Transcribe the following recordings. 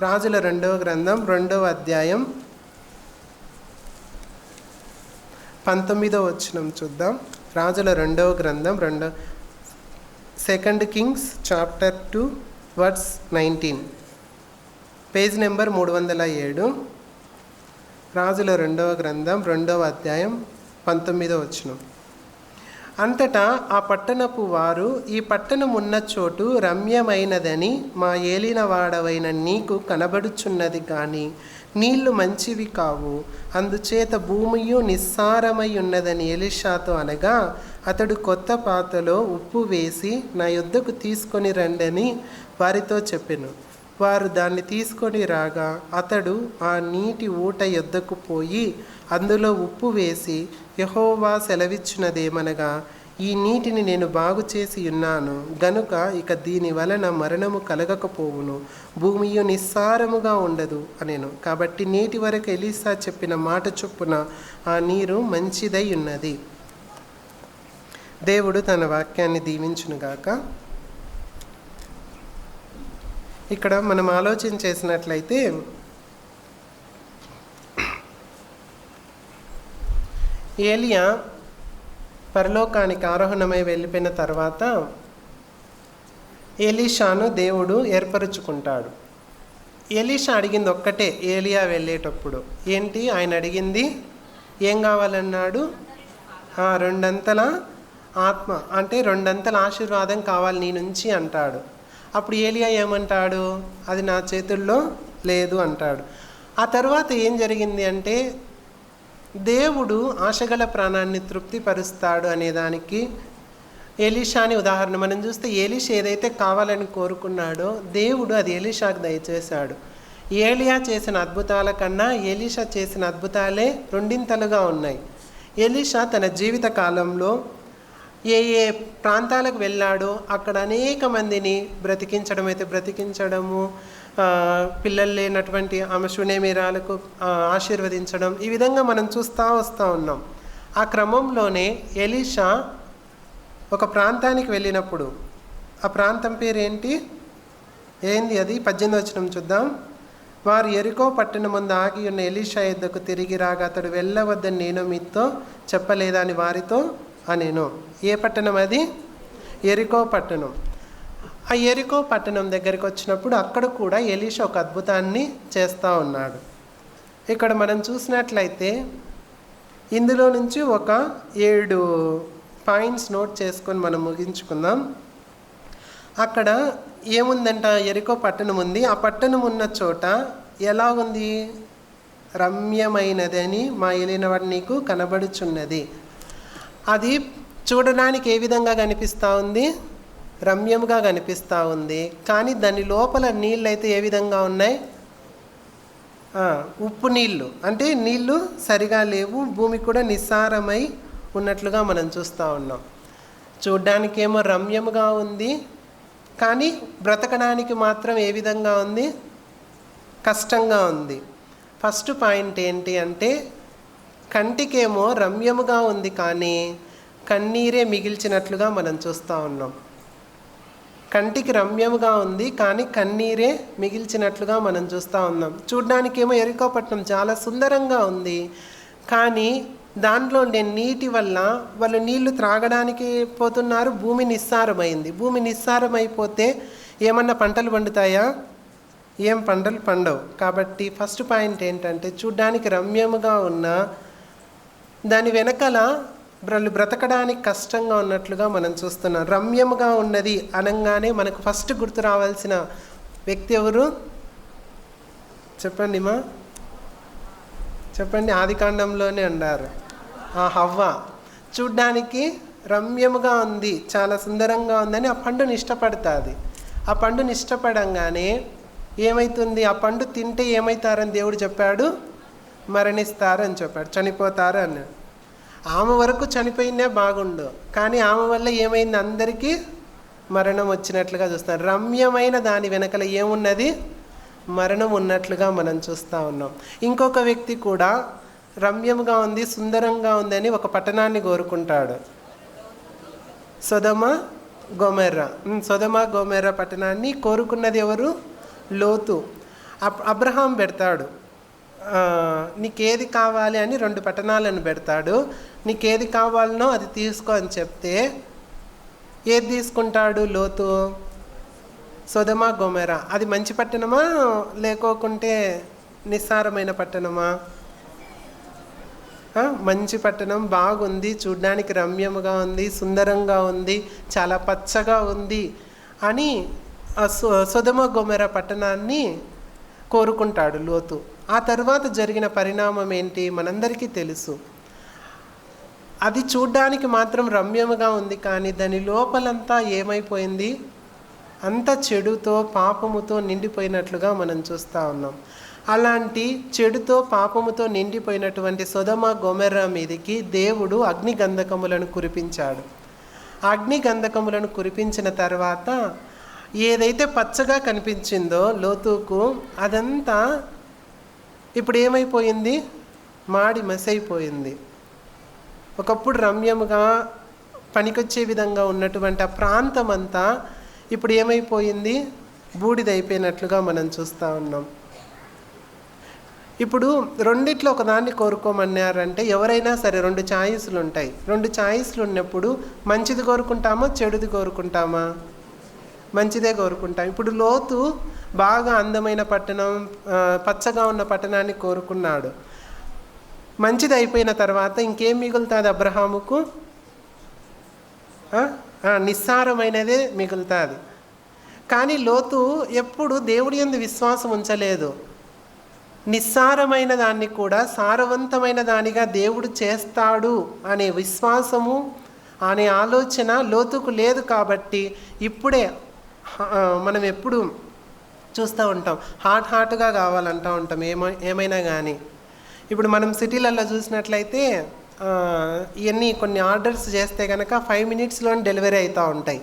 రాజుల రెండవ గ్రంథం 2వ అధ్యాయం 19వ వచనం చూద్దాం. రాజుల రెండవ గ్రంథం 2 Kings chapter 2 verse 19, page number 307. రాజుల రెండవ గ్రంథం 2వ అధ్యాయం 19వ వచనం. అంతటా ఆ పట్టణపు వారు, ఈ పట్టణం ఉన్న చోటు రమ్యమైనదని మా ఏలినవాడవైన నీకు కనబడుచున్నది కానీ నీళ్లు మంచివి కావు, అందుచేత భూమియు నిస్సారమై ఉన్నదని ఎలీషాతో అనగా, అతడు కొత్త పాత్రలో ఉప్పు వేసి నా యొద్దకు తీసుకొని రండని వారితో చెప్పెను. వారు దాన్ని తీసుకొని రాగా అతడు ఆ నీటి ఊట యొద్దకు పోయి అందులో ఉప్పు వేసి, యెహోవా సెలవిచ్చినదేమనగా, ఈ నీటిని నేను బాగు చేసి ఉన్నాను గనుక ఇక దీని వలన మరణము కలగకపోవును, భూమియు నిస్సారముగా ఉండదు అనెను. కాబట్టి నేటి వరకు ఎలీషా చెప్పిన మాట చొప్పున ఆ నీరు మంచిదై ఉన్నది. దేవుడు తన వాక్యాన్ని దీవించునుగాక. ఇక్కడ మనం ఆలోచన చేసినట్లయితే ఏలియా పరలోకానికి ఆరోహణమై వెళ్ళిపోయిన తర్వాత ఎలీషాను దేవుడు ఏర్పరుచుకుంటాడు. ఎలీషా అడిగింది ఒక్కటే ఏలియా వెళ్ళేటప్పుడు. ఏంటి ఆయన అడిగింది? ఏం కావాలన్నాడు? 2 అంతల ఆత్మ, అంటే 2 అంతల ఆశీర్వాదం కావాలి నీ నుంచి అంటాడు. అప్పుడు ఏలియా ఏమంటాడు? అది నా చేతుల్లో లేదు అంటాడు. ఆ తర్వాత ఏం జరిగింది అంటే, దేవుడు ఆశగల ప్రాణాన్ని తృప్తిపరుస్తాడు అనేదానికి ఎలీషాని ఉదాహరణ. మనం చూస్తే ఎలీషా ఏదైతే కావాలని కోరుకున్నాడో దేవుడు అది ఎలీషాకు దయచేశాడు. ఏలియా చేసిన అద్భుతాల కన్నా ఎలీషా చేసిన అద్భుతాలే 2 ఉన్నాయి. ఎలీషా తన జీవిత కాలంలో ఏ ప్రాంతాలకు వెళ్ళాడో అక్కడ అనేక మందిని బ్రతికించడము, పిల్లలు లేనటువంటి ఆమె శూనేమిరాలకు ఆశీర్వదించడం, ఈ విధంగా మనం వస్తూ ఉన్నాం. ఆ క్రమంలోనే ఎలీషా ఒక ప్రాంతానికి వెళ్ళినప్పుడు, ఆ ప్రాంతం పేరు ఏంది అది? 18వ వచనం చూద్దాం. వారు యెరికో పట్టణం ముందు ఆగి ఉన్న ఎలీషా యొద్దకు తిరిగి రాగా అతడు వెళ్ళవద్దని నేను మీతో చెప్పలేదా అని వారితో అనెను. ఏ పట్టణం అది? యెరికో పట్టణం. ఆ యెరికో పట్టణం దగ్గరికి వచ్చినప్పుడు అక్కడ కూడా ఎలీషా ఒక అద్భుతాన్ని చేస్తూ ఉన్నాడు. ఇక్కడ మనం చూసినట్లయితే ఇందులో నుంచి ఒక 7 పాయింట్స్ నోట్ చేసుకొని మనం ముగించుకుందాం. అక్కడ ఏముందంట? యెరికో పట్టణం ఉంది. ఆ పట్టణం ఉన్న చోట ఎలా ఉంది? రమ్యమైనదని మా ఏలినవాడు నీకు కనబడుచున్నది. అది చూడడానికి ఏ విధంగా కనిపిస్తూ ఉంది? రమ్యముగా కనిపిస్తూ ఉంది. కానీ దాని లోపల నీళ్ళు అయితే ఏ విధంగా ఉన్నాయి? ఉప్పు నీళ్ళు, అంటే నీళ్ళు సరిగా లేవు, భూమి కూడా నిస్సారమై ఉన్నట్లుగా మనం చూస్తూ ఉన్నాం. చూడ్డానికేమో రమ్యముగా ఉంది, కానీ బ్రతకడానికి మాత్రం ఏ విధంగా ఉంది? కష్టంగా ఉంది. ఫస్ట్ పాయింట్ ఏంటి అంటే, కంటికేమో రమ్యముగా ఉంది కానీ కన్నీరే మిగిల్చినట్లుగా మనం చూస్తూ ఉన్నాం. కంటికి రమ్యముగా ఉంది కానీ కన్నీరే మిగిల్చినట్లుగా మనం చూస్తూ ఉన్నాం. చూడ్డానికేమో యెరికో పట్టణం చాలా సుందరంగా ఉంది, కానీ దాంట్లో నీటి వల్ల వాళ్ళు నీళ్లు త్రాగడానికి పోతున్నారు. భూమి నిస్సారమైంది. భూమి నిస్సారమైపోతే ఏమన్నా పంటలు పండుతాయా? ఏం పంటలు పండవు. కాబట్టి ఫస్ట్ పాయింట్ ఏంటంటే, చూడ్డానికి రమ్యముగా ఉన్న దాని వెనకాల బ్రతకడానికి కష్టంగా ఉన్నట్లుగా మనం చూస్తున్నాం. రమ్యముగా ఉన్నది అనగానే మనకు ఫస్ట్ గుర్తు రావాల్సిన వ్యక్తి ఎవరు? చెప్పండి. ఆదికాండంలోనే అన్నారు, హవ్వ. చూడ్డానికి రమ్యముగా ఉంది, చాలా సుందరంగా ఉందని ఆ పండుని ఇష్టపడుతుంది. ఆ పండుని ఇష్టపడంగానే ఏమవుతుంది? ఆ పండు తింటే ఏమవుతారని దేవుడు చెప్పాడు? మరణిస్తారని చెప్పాడు, చనిపోతారు అన్నాడు. ఆమె వరకు చనిపోయినా బాగుండు, కానీ ఆమె వల్ల ఏమైంది? అందరికీ మరణం వచ్చినట్లుగా చూస్తాం. రమ్యమైన దాని వెనకల ఏమున్నది? మరణం ఉన్నట్లుగా మనం చూస్తూ ఉన్నాం. ఇంకొక వ్యక్తి కూడా రమ్యముగా ఉంది, సుందరంగా ఉందని ఒక పట్టణాన్ని కోరుకుంటాడు. సొదొమ గొమొర్రా పట్టణాన్ని కోరుకున్నది ఎవరు? లోతు. అబ్రహాం పెడతాడు, నీకేది కావాలి అని 2 పట్టణాలను పెడతాడు. నీకేది కావాలనో అది తీసుకో అని చెప్తే ఏది తీసుకుంటాడు లోతు? సొదొమ గొమొర్ర. అది మంచి పట్టణమా లేకోకుంటే నిస్సారమైన పట్టణమా? మంచి పట్టణం, బాగుంది, చూడ్డానికి రమ్యముగా ఉంది, సుందరంగా ఉంది, చాలా పచ్చగా ఉంది అని సొదొమ గొమొర్ర పట్టణాన్ని కోరుకుంటాడు లోతు. ఆ తర్వాత జరిగిన పరిణామం ఏంటి మనందరికీ తెలుసు. అది చూడ్డానికి మాత్రం రమ్యముగా ఉంది, కానీ దాని లోపలంతా ఏమైపోయింది? అంత చెడుతో పాపముతో నిండిపోయినట్లుగా మనం చూస్తూ ఉన్నాం. అలాంటి చెడుతో పాపముతో నిండిపోయినటువంటి సొదొమ గొమొర్ర మీదకి దేవుడు అగ్నిగంధకములను కురిపించాడు. అగ్నిగంధకములను కురిపించిన తర్వాత ఏదైతే పచ్చగా కనిపించిందో లోతుకు, అదంతా ఇప్పుడు ఏమైపోయింది? మాడి మసైపోయింది. ఒకప్పుడు రమ్యముగా పనికొచ్చే విధంగా ఉన్నటువంటి ఆ ప్రాంతం అంతా ఇప్పుడు ఏమైపోయింది? బూడిదైపోయినట్లుగా మనం చూస్తూ ఉన్నాం. ఇప్పుడు రెండిట్లో ఒకదాన్ని కోరుకోమన్నారంటే ఎవరైనా సరే 2 ఛాయిస్లు ఉంటాయి. 2 ఛాయిస్లు ఉన్నప్పుడు మంచిది కోరుకుంటామా, చెడుది కోరుకుంటామా? మంచిదే కోరుకుంటాం. ఇప్పుడు లోతు బాగా అందమైన పట్టణం, పచ్చగా ఉన్న పట్టణాన్ని కోరుకున్నాడు. మంచిది అయిపోయిన తర్వాత ఇంకేం మిగులుతుంది అబ్రహాముకు? నిస్సారమైనదే మిగులుతుంది. కానీ లోతు ఎప్పుడు దేవుడి యందు విశ్వాసం ఉంచలేదు. నిస్సారమైన దాన్ని కూడా సారవంతమైన దానిగా దేవుడు చేస్తాడు అనే విశ్వాసము, అనే ఆలోచన లోతుకు లేదు. కాబట్టి ఇప్పుడే మనం ఎప్పుడు చూస్తూ ఉంటాం, హాట్గా కావాలంటూ ఉంటాం ఏమైనా కానీ. ఇప్పుడు మనం సిటీలలో చూసినట్లయితే ఇవన్నీ కొన్ని ఆర్డర్స్ చేస్తే కనుక 5 మినిట్స్లో డెలివరీ అవుతూ ఉంటాయి.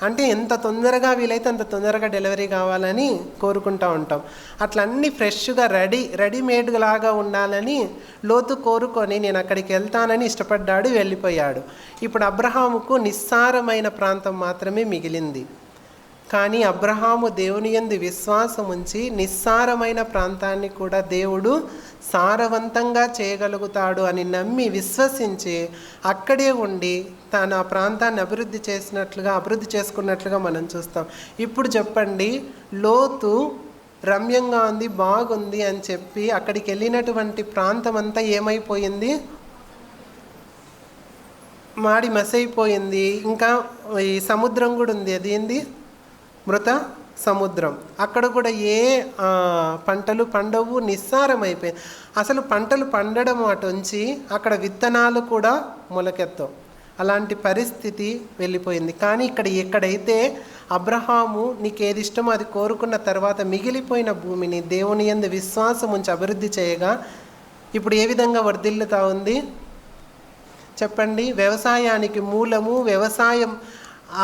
అంటే ఎంత తొందరగా వీలైతే అంత తొందరగా డెలివరీ కావాలని కోరుకుంటూ ఉంటాం. అట్లా అన్నీ ఫ్రెష్గా రెడీమేడ్ లాగా ఉండాలని లోతు కోరుకొని నేను అక్కడికి వెళ్తానని ఇష్టపడ్డాడు, వెళ్ళిపోయాడు. ఇప్పుడు అబ్రహాముకు నిస్సారమైన ప్రాంతం మాత్రమే మిగిలింది. కానీ అబ్రహాము దేవుని యందు విశ్వాసం ఉంచి నిస్సారమైన ప్రాంతాన్ని కూడా దేవుడు సారవంతంగా చేయగలుగుతాడు అని నమ్మి విశ్వసించి అక్కడే ఉండి తను ఆ ప్రాంతాన్ని అభివృద్ధి చేసుకున్నట్లుగా మనం చూస్తాం. ఇప్పుడు చెప్పండి, లోతు రమ్యంగా ఉంది, బాగుంది అని చెప్పి అక్కడికి వెళ్ళినటువంటి ప్రాంతం అంతా ఏమైపోయింది? మాడి మసైపోయింది. ఇంకా ఈ సముద్రం కూడా ఉంది, అది ఏంది? మృత సముద్రం. అక్కడ కూడా ఏ పంటలు పండవు, నిస్సారమైపోయింది. అసలు పంటలు పండడం అటుంచి అక్కడ విత్తనాలు కూడా మొలకెత్తవు, అలాంటి పరిస్థితి వెళ్ళిపోయింది. కానీ ఎక్కడైతే అబ్రహాము నీకేది ఇష్టమో అది కోరుకున్న తర్వాత మిగిలిపోయిన భూమిని దేవుని యందు విశ్వాసం ఉంచి అభివృద్ధి చేయగా ఇప్పుడు ఏ విధంగా వర్ధిల్లుతా ఉంది చెప్పండి? వ్యవసాయానికి మూలము, వ్యవసాయం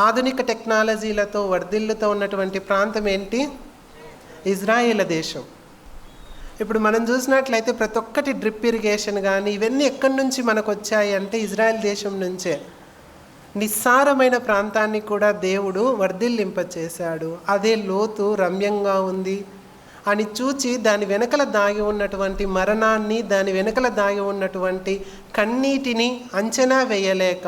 ఆధునిక టెక్నాలజీలతో వర్ధిల్లుతూ ఉన్నటువంటి ప్రాంతం ఏంటి? ఇజ్రాయేల్ దేశం. ఇప్పుడు మనం చూసినట్లయితే ప్రతి ఒక్కటి డ్రిప్ ఇరిగేషన్ కానీ ఇవన్నీ ఎక్కడి నుంచి మనకు వచ్చాయి అంటే ఇజ్రాయెల్ దేశం నుంచే. నిస్సారమైన ప్రాంతాన్ని కూడా దేవుడు వర్ధిల్లింపచేశాడు. అదే లోతు రమ్యంగా ఉంది అని చూచి దాని వెనకల దాగి ఉన్నటువంటి మరణాన్ని, దాని వెనకల దాగి ఉన్నటువంటి కన్నీటిని అంచనా వేయలేక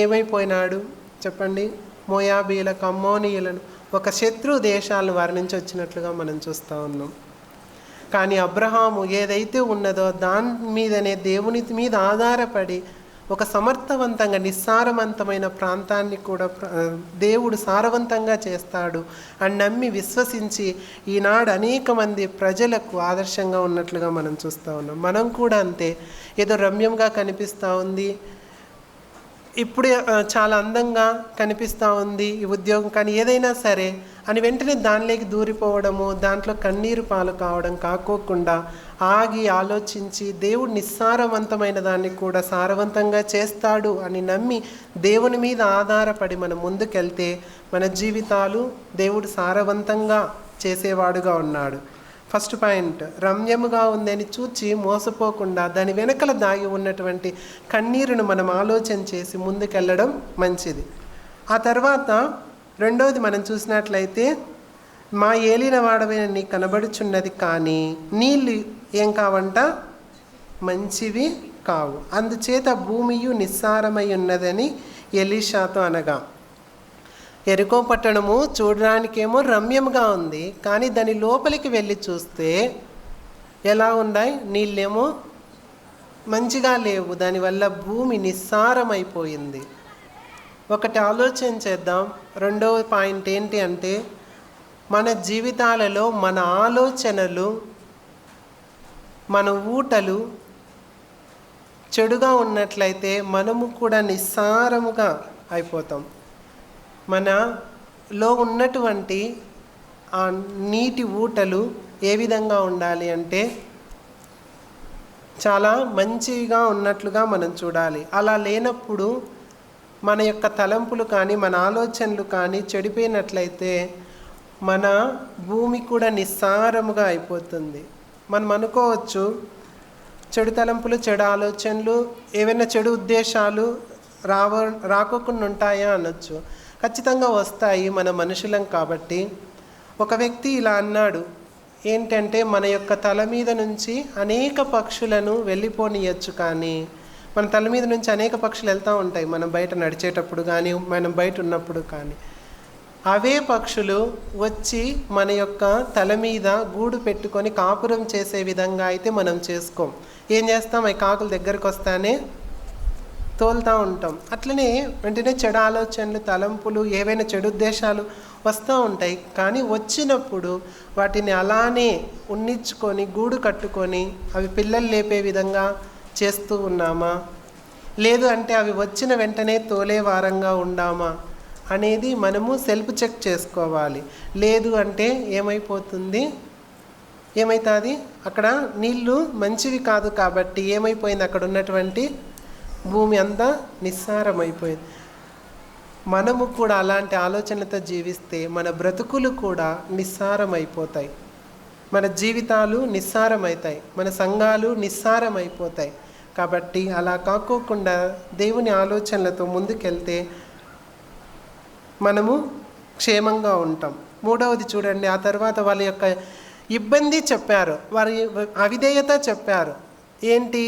ఏమైపోయినాడు చెప్పండి? మోయాబీలకు, అమ్మోనీయులను, ఒక శత్రు దేశాలను వారి నుంచి వచ్చినట్లుగా మనం చూస్తూ ఉన్నాం. కానీ అబ్రహాము ఏదైతే ఉన్నదో దాని మీదనే, దేవుని మీద ఆధారపడి ఒక సమర్థవంతంగా నిస్సారవంతమైన ప్రాంతాన్ని కూడా దేవుడు సారవంతంగా చేస్తాడు అని నమ్మి విశ్వసించి ఈనాడు అనేక మంది ప్రజలకు ఆదర్శంగా ఉన్నట్లుగా మనం చూస్తూ ఉన్నాం. మనం కూడా అంతే. ఏదో రమ్యంగా కనిపిస్తూ ఉంది, ఇప్పుడే చాలా అందంగా కనిపిస్తూ ఉంది ఈ ఉద్యోగం, కానీ ఏదైనా సరే అని వెంటనే దానిలోకి దూరిపోవడము, దాంట్లో కన్నీరు పాలు కావడం కాకోకుండా ఆగి ఆలోచించి దేవుడు నిస్సారవంతమైన దాన్ని కూడా సారవంతంగా చేస్తాడు అని నమ్మి దేవుని మీద ఆధారపడి మనం ముందుకెళ్తే మన జీవితాలు దేవుడు సారవంతంగా చేసేవాడుగా ఉన్నాడు. ఫస్ట్ పాయింట్, రమ్యముగా ఉందని చూచి మోసపోకుండా దాని వెనకల దాగి ఉన్నటువంటి కన్నీరును మనం ఆలోచన చేసి ముందుకెళ్ళడం మంచిది. ఆ తర్వాత రెండవది మనం చూసినట్లయితే మా ఏలిన వాడవైన నీ కనబడుచున్నది, కానీ నీళ్ళు ఏం కావంట, మంచివి కావు. అందుచేత భూమియు నిస్సారమై ఉన్నదని ఎలీషాతో అనగా, ఎరికో పట్టణము చూడడానికేమో రమ్యముగా ఉంది, కానీ దాని లోపలికి వెళ్ళి చూస్తే ఎలా ఉన్నాయి, నీళ్ళేమో మంచిగా లేవు, దానివల్ల భూమి నిస్సారమైపోయింది. ఒకటి ఆలోచన చేద్దాం. రెండవ పాయింట్ ఏంటి అంటే, మన జీవితాలలో మన ఆలోచనలు, మన ఊటలు చెడుగా ఉన్నట్లయితే మనము కూడా నిస్సారముగా అయిపోతాం. మనలో ఉన్నటువంటి ఆ నీటి ఊటలు ఏ విధంగా ఉండాలి అంటే చాలా మంచిగా ఉన్నట్లుగా మనం చూడాలి. అలా లేనప్పుడు మన యొక్క తలంపులు కానీ మన ఆలోచనలు కానీ చెడిపోయినట్లయితే మన భూమి కూడా నిస్సారముగా అయిపోతుంది. మనం అనుకోవచ్చు, చెడు తలంపులు, చెడు ఆలోచనలు, ఏవైనా చెడు ఉద్దేశాలు రాకోకుండా ఉంటాయా అనొచ్చు. ఖచ్చితంగా వస్తాయి, మన మనుషులం కాబట్టి. ఒక వ్యక్తి ఇలా అన్నాడు, ఏంటంటే మన యొక్క తల మీద నుంచి అనేక పక్షులను వెళ్ళిపోనియచ్చు, కానీ మన తల మీద నుంచి అనేక పక్షులు వెళ్తూ ఉంటాయి మనం బయట నడిచేటప్పుడు కానీ మనం బయట ఉన్నప్పుడు కానీ. అవే పక్షులు వచ్చి మన యొక్క తల మీద గూడు పెట్టుకొని కాపురం చేసే విధంగా అయితే మనం చేసుకోం. ఏం చేస్తాం, అవి కాకుల దగ్గరికి వస్తానే తోలుతూ ఉంటాం. అట్లనే వెంటనే చెడు ఆలోచనలు, తలంపులు, ఏవైనా చెడు ఉద్దేశాలు వస్తూ ఉంటాయి. కానీ వచ్చినప్పుడు వాటిని అలానే ఉన్నించుకొని గూడు కట్టుకొని అవి పిల్లలు లేపే విధంగా చేస్తూ ఉన్నామా, లేదు అంటే అవి వచ్చిన వెంటనే తోలే వారంగా ఉండామా అనేది మనము సెల్ఫ్ చెక్ చేసుకోవాలి. లేదు అంటే ఏమైపోతుంది, అక్కడ నీళ్ళు మంచివి కాదు కాబట్టి ఏమైపోయింది, అక్కడ ఉన్నటువంటి భూమి అంతా నిస్సారమైపోయింది. మనము కూడా అలాంటి ఆలోచనలతో జీవిస్తే మన బ్రతుకులు కూడా నిస్సారమైపోతాయి, మన జీవితాలు నిస్సారమవుతాయి, మన సంఘాలు నిస్సారమైపోతాయి. కాబట్టి అలా కాకోకుండా దేవుని ఆలోచనలతో ముందుకెళ్తే మనము క్షేమంగా ఉంటాం. మూడవది చూడండి, ఆ తర్వాత వాళ్ళ యొక్క ఇబ్బంది చెప్పారు, వారి అవిధేయత చెప్పారు. ఏంటి,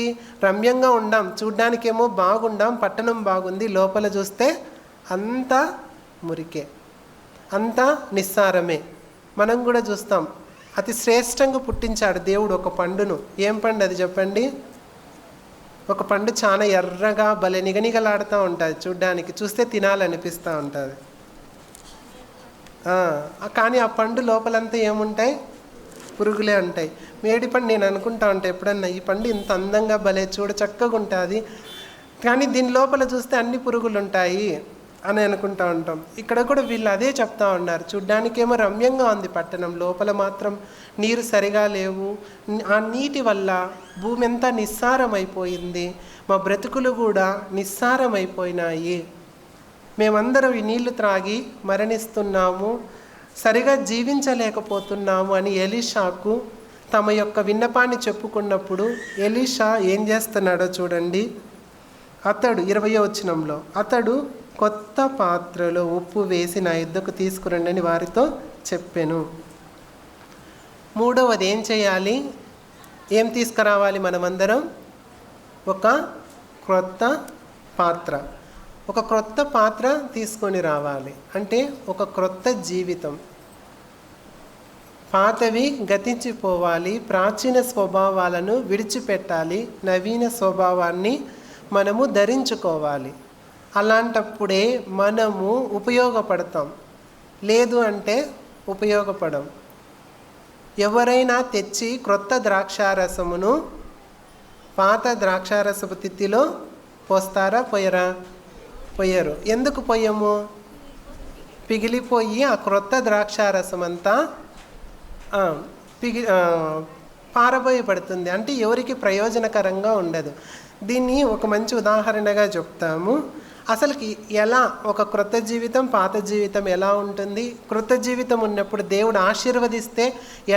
రమ్యంగా ఉండాం, చూడ్డానికేమో బాగుండాం, పట్టణం బాగుంది, లోపల చూస్తే అంతా మురికే, అంతా నిస్సారమే. మనం కూడా చూస్తాం, అతి శ్రేష్టంగా పుట్టించాడు దేవుడు ఒక పండును. ఏం పండు అది చెప్పండి? ఒక పండు చాలా ఎర్రగా భలే నిగనిగలాడుతూ ఉంటుంది, చూడ్డానికి చూస్తే తినాలనిపిస్తూ ఉంటుంది. కానీ ఆ పండు లోపలంతా ఏముంటాయి, పురుగులే ఉంటాయి. మేడి పండు నేను అనుకుంటా ఉంటాను ఎప్పుడన్నా, ఈ పండు ఇంత అందంగా భలే చూడ చక్కగా ఉంటుంది, కానీ దీని లోపల చూస్తే అన్ని పురుగులు ఉంటాయి అని అనుకుంటూ ఉంటాం. ఇక్కడ కూడా వీళ్ళు అదే చెప్తా ఉన్నారు, చూడ్డానికేమో రమ్యంగా ఉంది పట్టణం, లోపల మాత్రం నీరు సరిగా లేవు, ఆ నీటి వల్ల భూమి అంతా నిస్సారమైపోయింది, మా బ్రతుకులు కూడా నిస్సారమైపోయినాయి, మేమందరం ఈ నీళ్లు త్రాగి మరణిస్తున్నాము, సరిగా జీవించలేకపోతున్నాము అని ఎలీషాకు తమ యొక్క విన్నపాన్ని చెప్పుకున్నప్పుడు ఎలీషా ఏం చేస్తున్నాడో చూడండి. అతడు 20వ వచనంలో, అతడు కొత్త పాత్రలో ఉప్పు వేసి నా యుద్ధకు తీసుకురండి అని వారితో చెప్పెను. మూడవది ఏం చేయాలి, ఏం తీసుకురావాలి మనమందరం? ఒక క్రొత్త పాత్ర, ఒక క్రొత్త పాత్ర తీసుకొని రావాలి. అంటే ఒక క్రొత్త జీవితం, పాతవి గతించిపోవాలి, ప్రాచీన స్వభావాలను విడిచిపెట్టాలి, నవీన స్వభావాన్ని మనము ధరించుకోవాలి. అలాంటప్పుడే మనము ఉపయోగపడతాం, లేదు అంటే ఉపయోగపడం. ఎవరైనా తెచ్చి క్రొత్త ద్రాక్షారసమును పాత ద్రాక్షారసపు తిత్తిలో పోస్తారా, పోయరా? పోయరు. ఎందుకు పోయము? పిగిలిపోయి ఆ క్రొత్త ద్రాక్షారసం అంతా పారబోయబడుతుంది, అంటే ఎవరికి ప్రయోజనకరంగా ఉండదు. దీన్ని ఒక మంచి ఉదాహరణగా చెప్తాము. అసలుకి ఎలా ఒక క్రొత్త జీవితం, పాత జీవితం ఎలా ఉంటుంది? క్రొత్త జీవితం ఉన్నప్పుడు దేవుడు ఆశీర్వదిస్తే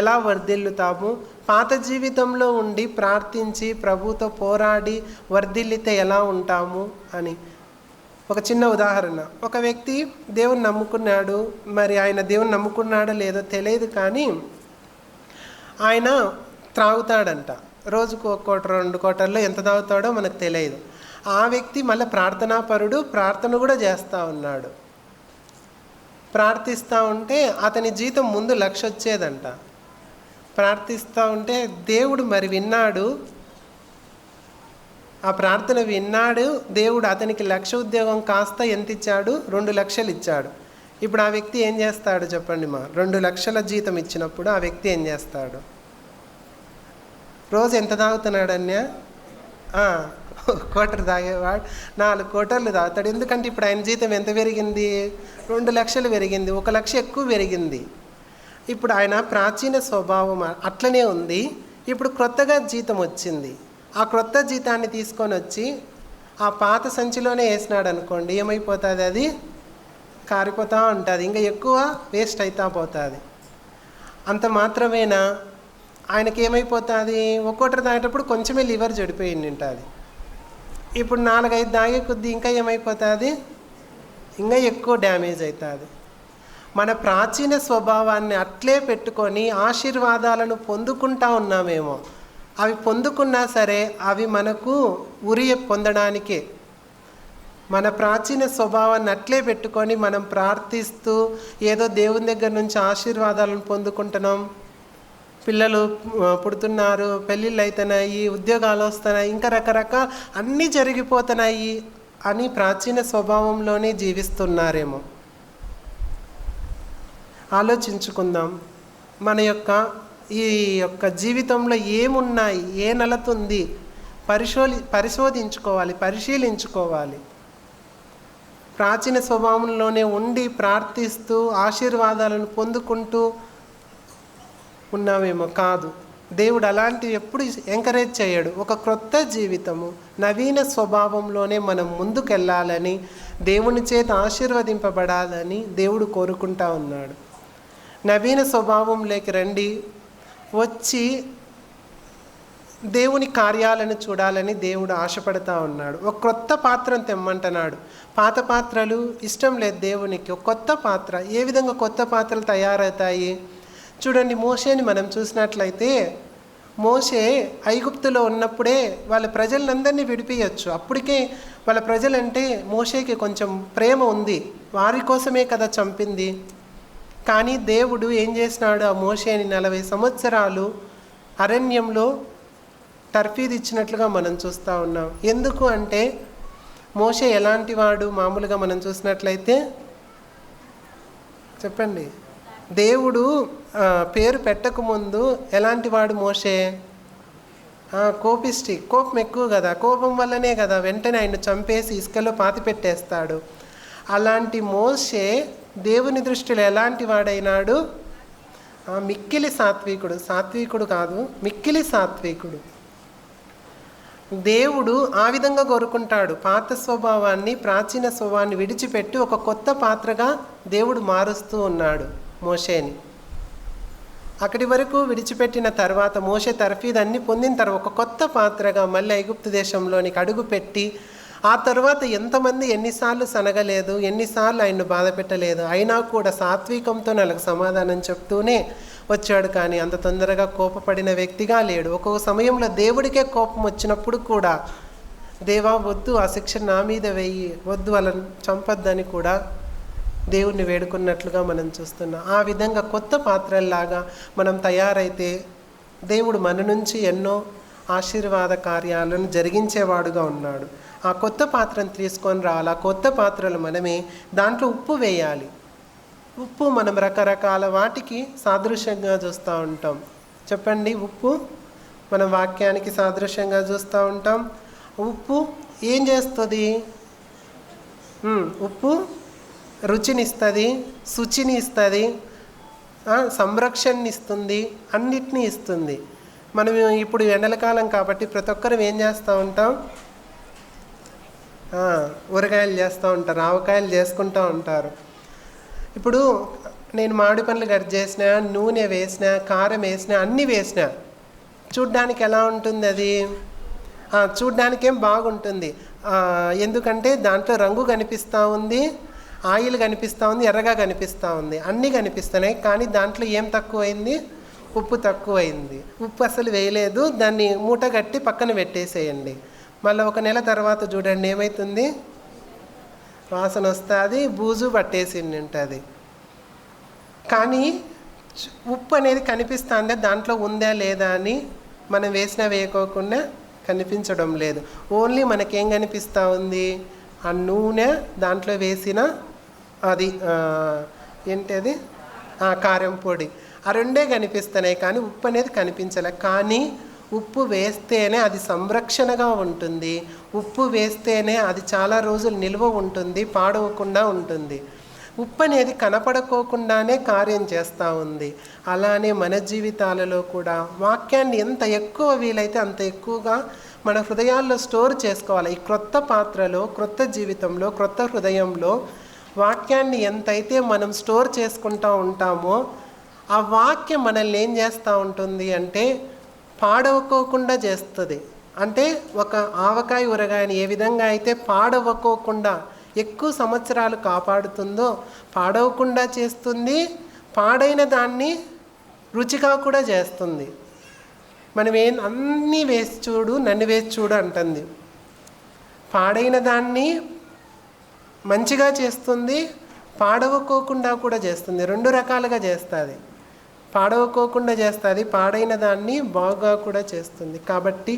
ఎలా వర్ధిల్లుతాము, పాత జీవితంలో ఉండి ప్రార్థించి ప్రభుతో పోరాడి వర్ధిల్లితే ఎలా ఉంటాము అని. ఒక చిన్న ఉదాహరణ, ఒక వ్యక్తి దేవుని నమ్ముకున్నాడు, మరి ఆయన దేవుని నమ్ముకున్నాడో లేదో తెలియదు, కానీ ఆయన త్రాగుతాడంట. రోజుకు 1 కోట 2 కోటల్లో ఎంత తాగుతాడో మనకు తెలియదు. ఆ వ్యక్తి మళ్ళీ ప్రార్థనాపరుడు, ప్రార్థన కూడా చేస్తూ ఉన్నాడు. ప్రార్థిస్తూ ఉంటే అతని జీతం ముందు 1,00,000 వచ్చేదంట. ప్రార్థిస్తూ ఉంటే దేవుడు మరి విన్నాడు, ఆ ప్రార్థన విన్నాడు. దేవుడు అతనికి 1,00,000 ఉద్యోగం కాస్త ఎంత ఇచ్చాడు? 2,00,000 ఇచ్చాడు. ఇప్పుడు ఆ వ్యక్తి ఏం చేస్తాడు చెప్పండి? 2,00,000 జీతం ఇచ్చినప్పుడు ఆ వ్యక్తి ఏం చేస్తాడు? రోజు ఎంత తాగుతున్నాడన్యా? 1 కోటర్ తాగేవాడు 4 కోటర్లు తాగుతాడు. ఎందుకంటే ఇప్పుడు ఆయన జీతం ఎంత పెరిగింది? 2,00,000 పెరిగింది, 1,00,000 ఎక్కువ పెరిగింది. ఇప్పుడు ఆయన ప్రాచీన స్వభావం అట్లనే ఉంది. ఇప్పుడు క్రొత్తగా జీతం వచ్చింది. ఆ క్రొత్త జీతాన్ని తీసుకొని వచ్చి ఆ పాత సంచిలోనే వేసినాడు అనుకోండి, ఏమైపోతుంది? అది కారిపోతూ ఉంటుంది, ఇంకా ఎక్కువ వేస్ట్ అవుతా పోతుంది. అంత మాత్రమేనా? ఆయనకి ఏమైపోతుంది? 1 కోటర్ తాగేటప్పుడు కొంచెమే లివర్ చెడిపోయింది ఉంటుంది. ఇప్పుడు 4-5 తాగే కొద్దీ ఇంకా ఏమైపోతుంది? ఇంకా ఎక్కువ డ్యామేజ్ అవుతుంది. మన ప్రాచీన స్వభావాన్ని అట్లే పెట్టుకొని ఆశీర్వాదాలను పొందుకుంటా ఉన్నామేమో. అవి పొందుకున్నా సరే అవి మనకు ఉరి పొందడానికే. మన ప్రాచీన స్వభావాన్ని అట్లే పెట్టుకొని మనం ప్రార్థిస్తూ ఏదో దేవుని దగ్గర నుంచి ఆశీర్వాదాలను పొందుకుంటున్నాం. పిల్లలు పుడుతున్నారు, పెళ్ళిళ్ళు అవుతున్నాయి, ఉద్యోగాలు వస్తున్నాయి, ఇంకా రకరకాల అన్నీ జరిగిపోతున్నాయి అని ప్రాచీన స్వభావంలోనే జీవిస్తున్నారేమో. ఆలోచించుకుందాం. మన ఈ యొక్క జీవితంలో ఏమున్నాయి, ఏ నలతుంది పరిశోధించుకోవాలి, పరిశీలించుకోవాలి. ప్రాచీన స్వభావంలోనే ఉండి ప్రార్థిస్తూ ఆశీర్వాదాలను పొందుకుంటూ ఉన్నామేమో. కాదు, దేవుడు అలాంటివి ఎప్పుడు ఎంకరేజ్ చేయడు. ఒక క్రొత్త జీవితము, నవీన స్వభావంలోనే మనం ముందుకెళ్ళాలని, దేవుని చేత ఆశీర్వదింపబడాలని దేవుడు కోరుకుంటా ఉన్నాడు. నవీన స్వభావంలోకి రండి, వచ్చి దేవుని కార్యాలను చూడాలని దేవుడు ఆశపడతా ఉన్నాడు. ఒక క్రొత్త పాత్రను తెమ్మంటున్నాడు. పాత పాత్రలు ఇష్టం లేదు దేవునికి. ఒక కొత్త పాత్ర. ఏ విధంగా కొత్త పాత్రలు తయారవుతాయి చూడండి. మోషేని మనం చూసినట్లయితే, మోషే ఐగుప్తులో ఉన్నప్పుడే వాళ్ళ ప్రజలందరినీ విడిపించచ్చు. అప్పటికే వాళ్ళ ప్రజలంటే మోషేకి కొంచెం ప్రేమ ఉంది, వారి కోసమే కదా చంపింది. కానీ దేవుడు ఏం చేసినాడు? ఆ మోషేని 40 సంవత్సరాలు అరణ్యంలో తర్ఫీదు ఇచ్చినట్లుగా మనం చూస్తూ ఉన్నాం. ఎందుకు అంటే మోషే ఎలాంటి వాడు? మామూలుగా మనం చూసినట్లయితే చెప్పండి, దేవుడు పేరు పెట్టకముందు ఎలాంటి వాడు మోషే? కోపిష్టి, కోపం ఎక్కువ కదా. కోపం వల్లనే కదా వెంటనే ఆయన చంపేసి ఇసుకలో పాతి పెట్టేస్తాడు. అలాంటి మోషే దేవుని దృష్టిలో ఎలాంటి వాడైనాడు? మిక్కిలి సాత్వికుడు. సాత్వికుడు కాదు, మిక్కిలి సాత్వికుడు. దేవుడు ఆ విధంగా కోరుకుంటాడు. పాత స్వభావాన్ని, ప్రాచీన స్వభావాన్ని విడిచిపెట్టి ఒక కొత్త పాత్రగా దేవుడు మారుస్తూ ఉన్నాడు మోషేని. అక్కడి వరకు విడిచిపెట్టిన తర్వాత మోషే తర్ఫీదు అన్ని పొందిన తర్వాత ఒక కొత్త పాత్రగా మళ్ళీ ఐగుప్తు దేశంలోనికి అడుగుపెట్టి, ఆ తర్వాత ఎంతమంది ఎన్నిసార్లు సనగలేదు, ఎన్నిసార్లు ఆయన్ను బాధ పెట్టలేదు, అయినా కూడా సాత్వికంతో వాళ్ళకి సమాధానం చెప్తూనే వచ్చాడు. కానీ అంత తొందరగా కోపపడిన వ్యక్తిగా లేడు. ఒక్కొక్క సమయంలో దేవుడికే కోపం వచ్చినప్పుడు కూడా, దేవా వద్దు, ఆ శిక్ష నా మీద వెయ్యి, వద్దు వాళ్ళని చంపొద్దని కూడా దేవుణ్ణి వేడుకున్నట్లుగా మనం చూస్తున్నాం. ఆ విధంగా కొత్త పాత్రల్లాగా మనం తయారైతే దేవుడు మన నుంచి ఎన్నో ఆశీర్వాద కార్యాలను జరిగించేవాడుగా ఉన్నాడు. ఆ కొత్త పాత్రను తీసుకొని రావాలి. ఆ కొత్త పాత్రలు మనమే. దాంట్లో ఉప్పు వేయాలి. ఉప్పు మనం రకరకాల వాటికి సాదృశ్యంగా చూస్తూ ఉంటాం. చెప్పండి, ఉప్పు మనం వాక్యానికి సాదృశ్యంగా చూస్తూ ఉంటాం. ఉప్పు ఏం చేస్తుంది? ఉప్పు రుచిని ఇస్తుంది, శుచిని ఇస్తుంది, సంరక్షణని ఇస్తుంది, అన్నిటినీ ఇస్తుంది. మనం ఇప్పుడు ఎండలకాలం కాబట్టి ప్రతి ఒక్కరు ఏం చేస్తూ ఉంటాం? ఊరగాయలు చేస్తూ ఉంటారు, ఆవకాయలు చేసుకుంటూ ఉంటారు. ఇప్పుడు నేను మామిడి పండ్లు కట్ చేసిన, నూనె వేసిన, కారం వేసిన, అన్నీ వేసిన, చూడ్డానికి ఎలా ఉంటుంది? అది చూడ్డానికేం బాగుంటుంది. ఎందుకంటే దాంట్లో రంగు కనిపిస్తూ ఉంది, ఆయిల్ కనిపిస్తూ ఉంది, ఎర్రగా కనిపిస్తూ ఉంది, అన్నీ కనిపిస్తున్నాయి. కానీ దాంట్లో ఏం తక్కువైంది? ఉప్పు తక్కువైంది. ఉప్పు అసలు వేయలేదు. దాన్ని మూట కట్టి పక్కన పెట్టేసేయండి. మళ్ళీ 1 నెల తర్వాత చూడండి ఏమవుతుంది? వాసన వస్తుంది, బూజు పట్టేసింది ఉంటుంది. కానీ ఉప్పు అనేది కనిపిస్తుందా దాంట్లో ఉందా లేదా అని మనం వేసినా వేయకోకుండా కనిపించడం లేదు. ఓన్లీ మనకేం కనిపిస్తూ ఉంది? ఆ నూనె, దాంట్లో వేసిన అది ఏంటి కారం పొడి, ఆ రెండే కనిపిస్తున్నాయి. కానీ ఉప్పు అనేది కనిపించలే. కానీ ఉప్పు వేస్తేనే అది సంరక్షణగా ఉంటుంది. ఉప్పు వేస్తేనే అది చాలా రోజులు నిల్వ ఉంటుంది, పాడవకుండా ఉంటుంది. ఉప్పు అనేది కనపడకోకుండానే కార్యం చేస్తూ ఉంది. అలానే మన జీవితాలలో కూడా వాక్యాన్ని ఎంత ఎక్కువ వీలైతే అంత ఎక్కువగా మన హృదయాల్లో స్టోర్ చేసుకోవాలి. ఈ క్రొత్త పాత్రలో, క్రొత్త జీవితంలో, క్రొత్త హృదయంలో వాక్యాన్ని ఎంతైతే మనం స్టోర్ చేసుకుంటూ ఉంటామో ఆ వాక్యం మనల్ని ఏం చేస్తూ ఉంటుంది అంటే పాడవకోకుండా చేస్తుంది. అంటే ఒక ఆవకాయ ఊరగాయని ఏ విధంగా అయితే పాడవకోకుండా ఎక్కువ సంవత్సరాలు కాపాడుతుందో పాడవకుండా చేస్తుంది, పాడైన దాన్ని రుచిగా కూడా చేస్తుంది. మనం అన్నీ వేసి చూడు, నన్ను వేసి చూడు అంటుంది. పాడైన దాన్ని మంచిగా చేస్తుంది, పాడవకోకుండా కూడా చేస్తుంది. 2 రకాలుగా చేస్తుంది. పాడవకోకుండా చేస్తుంది, పాడైన దాన్ని బాగా కూడా చేస్తుంది. కాబట్టి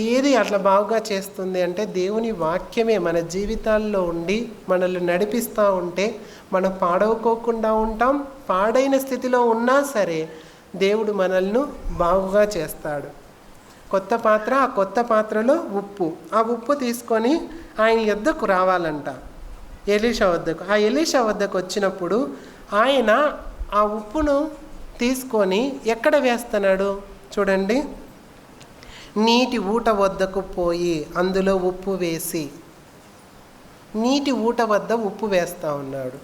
ఏది అట్లా బాగా చేస్తుంది అంటే దేవుని వాక్యమే మన జీవితాల్లో ఉండి మనల్ని నడిపిస్తూ ఉంటే మనం పాడవకోకుండా ఉంటాం. పాడైన స్థితిలో ఉన్నా సరే దేవుడు మనల్ని బాగుగా చేస్తాడు. కొత్త పాత్ర, ఆ కొత్త పాత్రలో ఉప్పు, ఆ ఉప్పు తీసుకొని ఆయన యొద్దకు రావాలంట, ఎలీషా వద్దకు. ఆ ఎలీషా వద్దకు వచ్చినప్పుడు ఆయన ఆ ఉప్పును తీసుకొని ఎక్కడ వేస్తున్నాడు చూడండి, నీటి ఊట వద్దకు పోయి అందులో ఉప్పు వేసి, నీటి ఊట వద్ద ఉప్పు వేస్తూ ఉన్నాడు.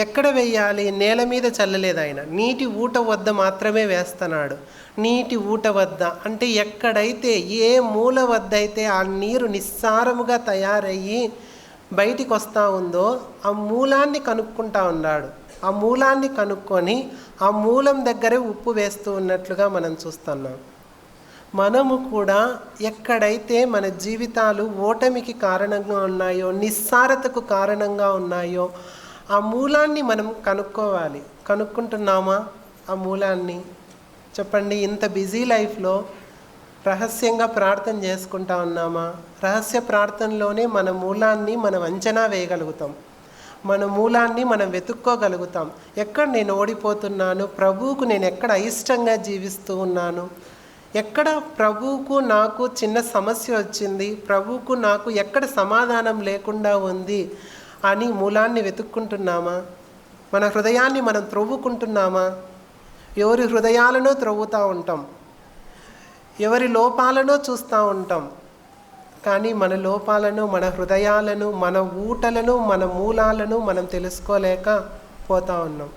ఎక్కడ వేయాలి? నేల మీద చల్లలేదు ఆయన, నీటి ఊట వద్ద మాత్రమే వేస్తున్నాడు. నీటి ఊట వద్ద అంటే ఎక్కడైతే, ఏ మూల వద్ద అయితే ఆ నీరు నిస్సారముగా తయారయ్యి బయటికి వస్తూ ఉందో ఆ మూలాన్ని కనుక్కుంటా ఉన్నాడు. ఆ మూలాన్ని కనుక్కొని ఆ మూలం దగ్గరే ఉప్పు వేస్తూ ఉన్నట్లుగా మనం చూస్తున్నాం. మనము కూడా ఎక్కడైతే మన జీవితాలు ఓటమికి కారణంగా ఉన్నాయో, నిస్సారతకు కారణంగా ఉన్నాయో ఆ మూలాన్ని మనం కనుక్కోవాలి. కనుక్కుంటున్నామా ఆ మూలాన్ని? చెప్పండి. ఇంత బిజీ లైఫ్లో రహస్యంగా ప్రార్థన చేసుకుంటా ఉన్నామా? రహస్య ప్రార్థనలోనే మన మూలాన్ని మనం అంచనా వేయగలుగుతాం, మన మూలాన్ని మనం వెతుక్కోగలుగుతాం. ఎక్కడ నేను ఓడిపోతున్నాను, ప్రభువుకు నేను ఎక్కడ అయిష్టంగా జీవిస్తూ ఉన్నాను, ఎక్కడ ప్రభువుకు నాకు చిన్న సమస్య వచ్చింది, ప్రభువుకు నాకు ఎక్కడ సమాధానం లేకుండా ఉంది అని మూలాన్ని వెతుక్కుంటున్నామా? మన హృదయాన్ని మనం త్రవ్వుకుంటున్నామా? ఎవరి హృదయాలనో త్రవ్వుతూ ఉంటాం, ఎవరి లోపాలనో చూస్తూ ఉంటాం. కానీ మన లోపాలను, మన హృదయాలను, మన ఊటలను, మన మూలాలను మనం తెలుసుకోలేక పోతూ ఉన్నాం.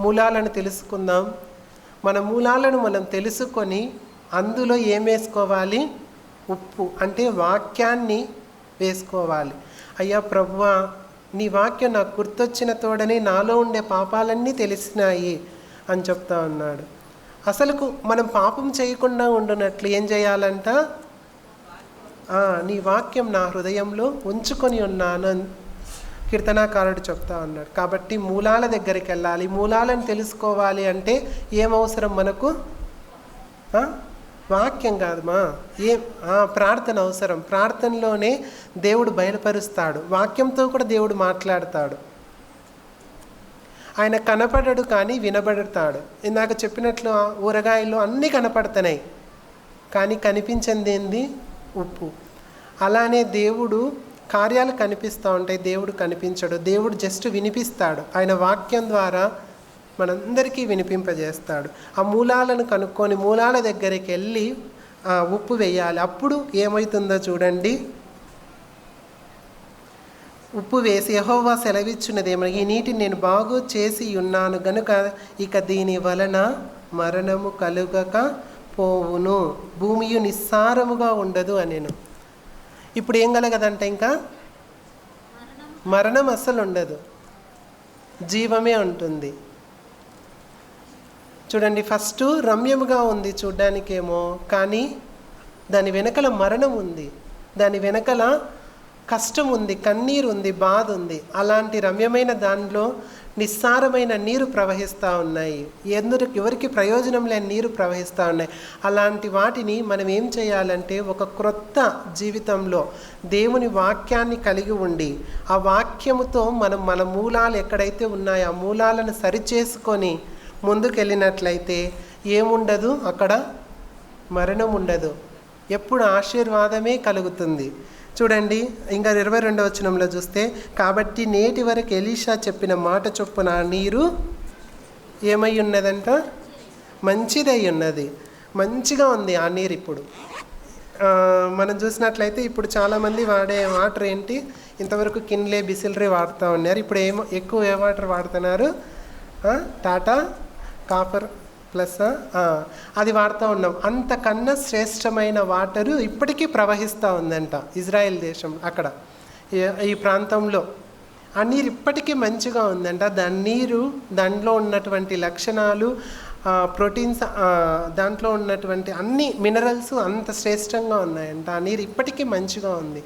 మూలాలను తెలుసుకుందాం. మన మూలాలను మనం తెలుసుకొని అందులో ఏం వేసుకోవాలి? ఉప్పు అంటే వాక్యాన్ని వేసుకోవాలి. అయ్యా ప్రభువా, నీ వాక్యం నాకు గుర్తొచ్చిన తోడని నాలో ఉండే పాపాలన్నీ తెలిసినాయి అని చెప్తా ఉన్నాడు. అసలుకు మనం పాపం చేయకుండా ఉండునట్లు ఏం చేయాలంట? నీ వాక్యం నా హృదయంలో ఉంచుకొని ఉన్నాను అని కీర్తనాకారుడు చెప్తా ఉన్నాడు. కాబట్టి మూలాల దగ్గరికి వెళ్ళాలి. మూలాలను తెలుసుకోవాలి అంటే ఏమవసరం మనకు? వాక్యం కాదమ్మా, ప్రార్థన అవసరం. ప్రార్థనలోనే దేవుడు బయలుపరుస్తాడు, వాక్యంతో కూడా దేవుడు మాట్లాడతాడు. ఆయన కనపడడు కానీ వినబడతాడు. ఇందాక చెప్పినట్లు ఊరగాయలు అన్నీ కనపడుతున్నాయి కానీ కనిపించింది ఏంది? ఉప్పు. అలానే దేవుడు కార్యాలు కనిపిస్తూ ఉంటాయి, దేవుడు కనిపించడు. దేవుడు జస్ట్ వినిపిస్తాడు. ఆయన వాక్యం ద్వారా మనందరికీ వినిపింపజేస్తాడు. ఆ మూలాలను కనుక్కొని మూలాల దగ్గరికి వెళ్ళి ఉప్పు వేయాలి. అప్పుడు ఏమవుతుందో చూడండి. ఉప్పు వేసి యెహోవా సెలవిచ్చున్నదేమో, ఈ నీటిని నేను బాగు చేసి ఉన్నాను గనుక ఇక దీని వలన మరణము కలుగక పోవును, భూమియు నిస్సారముగా ఉండదు అనేను. ఇప్పుడు ఏం కలగదంట? ఇంకా మరణం అస్సలు ఉండదు, జీవమే ఉంటుంది. చూడండి, ఫస్ట్ రమ్యముగా ఉంది చూడ్డానికేమో, కానీ దాని వెనకల మరణం ఉంది, దాని వెనకల కష్టం ఉంది, కన్నీరు ఉంది, బాధ ఉంది. అలాంటి రమ్యమైన దానిలో నిస్సారమైన నీరు ప్రవహిస్తూ ఉన్నాయి, ఎవరికి ప్రయోజనం లేని నీరు ప్రవహిస్తూ ఉన్నాయి. అలాంటి వాటిని మనం ఏం చేయాలంటే, ఒక క్రొత్త జీవితంలో దేవుని వాక్యాన్ని కలిగి ఉండి, ఆ వాక్యముతో మనం మన మూలాలు ఎక్కడైతే ఉన్నాయో ఆ మూలాలను సరిచేసుకొని ముందుకెళ్ళినట్లయితే ఏముండదు, అక్కడ మరణం ఉండదు, ఎప్పుడు ఆశీర్వాదమే కలుగుతుంది. చూడండి, ఇంకా 22వ వచనంలో చూస్తే, కాబట్టి నేటి వరకు ఎలీషా చెప్పిన మాట చొప్పున నీరు ఏమై ఉన్నదంట? మంచిదై ఉన్నది, మంచిగా ఉంది ఆ నీరు. ఇప్పుడు మనం చూసినట్లయితే ఇప్పుడు చాలామంది వాడే వాటర్ ఏంటి? ఇంతవరకు కిన్లే, బిసిలరీ వాడుతూ ఉన్నారు. ఇప్పుడు ఎక్కువ ఏ వాటర్ వాడుతున్నారు? టాటా కాపర్ ప్లస్ అది వాడుతూ ఉన్నాం. అంతకన్నా శ్రేష్టమైన వాటరు ఇప్పటికీ ప్రవహిస్తూ ఉందంట ఇజ్రాయెల్ దేశం, అక్కడ ఈ ప్రాంతంలో. ఆ నీరు ఇప్పటికీ మంచిగా ఉందంట. దానిలో ఉన్నటువంటి లక్షణాలు, ప్రోటీన్స్, దాంట్లో ఉన్నటువంటి అన్ని మినరల్స్ అంత శ్రేష్టంగా ఉన్నాయంట. ఆ నీరు ఇప్పటికీ మంచిగా ఉంది.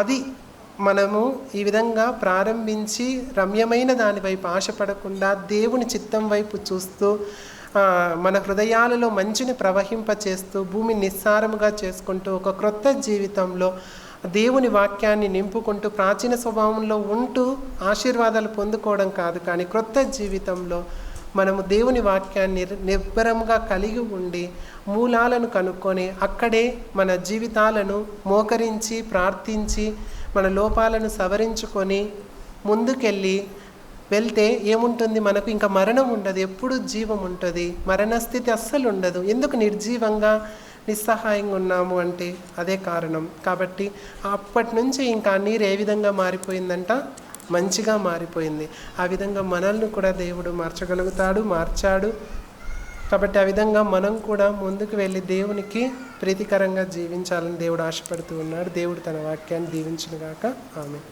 అది మనము ఈ విధంగా ప్రారంభించి రమ్యమైన దాని వైపు ఆశపడకుండా దేవుని చిత్తం వైపు చూస్తూ మన హృదయాలలో మంచిని ప్రవహింపచేస్తూ భూమిని నిస్సారముగా చేసుకుంటూ ఒక క్రొత్త జీవితంలో దేవుని వాక్యాన్ని నింపుకుంటూ ప్రాచీన స్వభావంలో ఉంటూ ఆశీర్వాదాలు పొందుకోవడం కాదు, కానీ క్రొత్త జీవితంలో మనము దేవుని వాక్యాన్ని నిబ్బరంగా కలిగి ఉండి మూలాలను కనుక్కొని అక్కడే మన జీవితాలను మోకరించి ప్రార్థించి మన లోపాలను సవరించుకొని ముందుకెళ్ళి వెళ్తే ఏముంటుంది? మనకు ఇంకా మరణం ఉండదు, ఎప్పుడు జీవం ఉంటుంది, మరణస్థితి అస్సలు ఉండదు. ఎందుకు నిర్జీవంగా నిస్సహాయంగా ఉన్నాము అంటే అదే కారణం. కాబట్టి అప్పటి నుంచి ఇంకా నీరు ఏ విధంగా మారిపోయిందంట? మంచిగా మారిపోయింది. ఆ విధంగా మనల్ని కూడా దేవుడు మార్చాడు. కాబట్టి ఆ విధంగా మనం కూడా ముందుకు వెళ్ళి దేవునికి ప్రీతికరంగా జీవించాలని దేవుడు ఆశపడుతూ ఉన్నాడు. దేవుడు తన వాక్యాన్ని దీవించును గాక. ఆమేన్.